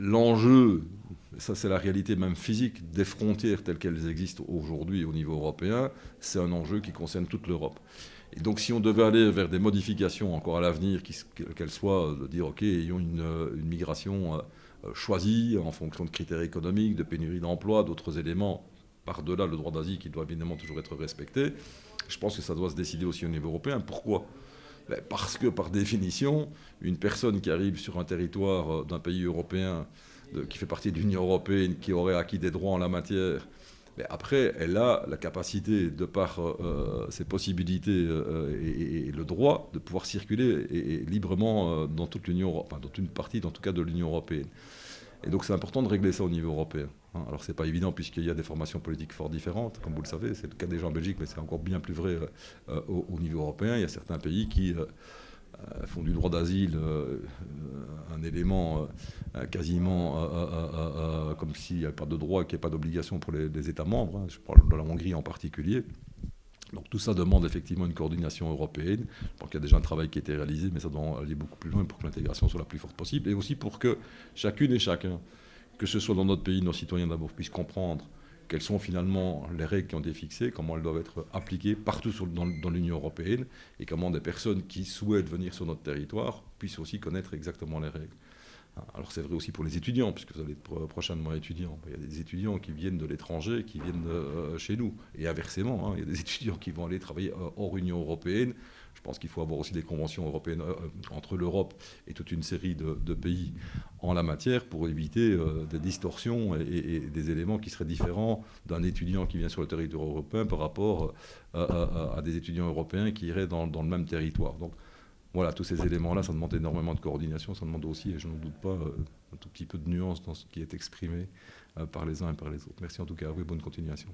l'enjeu, ça c'est la réalité même physique, des frontières telles qu'elles existent aujourd'hui au niveau européen, c'est un enjeu qui concerne toute l'Europe. Et donc si on devait aller vers des modifications encore à l'avenir, qu'elles soient de dire ok, ayons une migration choisie en fonction de critères économiques, de pénurie d'emploi, d'autres éléments, par-delà le droit d'asile qui doit évidemment toujours être respecté, je pense que ça doit se décider aussi au niveau européen. Pourquoi ? Parce que par définition, une personne qui arrive sur un territoire d'un pays européen qui fait partie de l'Union européenne, qui aurait acquis des droits en la matière, mais après, elle a la capacité, de par ses possibilités et le droit, de pouvoir circuler librement dans toute l'Union, enfin dans une partie, en tout cas, de l'Union européenne. Et donc c'est important de régler ça au niveau européen. Alors c'est pas évident puisqu'il y a des formations politiques fort différentes, comme vous le savez, c'est le cas déjà en Belgique, mais c'est encore bien plus vrai au niveau européen. Il y a certains pays qui font du droit d'asile un élément quasiment comme s'il n'y avait pas de droit et qu'il n'y a pas d'obligation pour les États membres. Je parle de la Hongrie en particulier. Donc tout ça demande effectivement une coordination européenne. Je pense qu'il y a déjà un travail qui a été réalisé, mais ça doit aller beaucoup plus loin pour que l'intégration soit la plus forte possible. Et aussi pour que chacune et chacun, que ce soit dans notre pays, nos citoyens d'abord, puissent comprendre quelles sont finalement les règles qui ont été fixées, comment elles doivent être appliquées partout dans l'Union européenne, et comment des personnes qui souhaitent venir sur notre territoire puissent aussi connaître exactement les règles. Alors c'est vrai aussi pour les étudiants, puisque vous allez être prochainement étudiant. Il y a des étudiants qui viennent de l'étranger, qui viennent chez nous. Et inversement, il y a des étudiants qui vont aller travailler hors Union européenne. Je pense qu'il faut avoir aussi des conventions européennes entre l'Europe et toute une série de pays en la matière pour éviter des distorsions et des éléments qui seraient différents d'un étudiant qui vient sur le territoire européen par rapport à des étudiants européens qui iraient dans le même territoire. Donc, voilà, tous ces éléments-là, ça demande énormément de coordination, ça demande aussi, et je n'en doute pas, un tout petit peu de nuance dans ce qui est exprimé par les uns et par les autres. Merci en tout cas à vous et bonne continuation.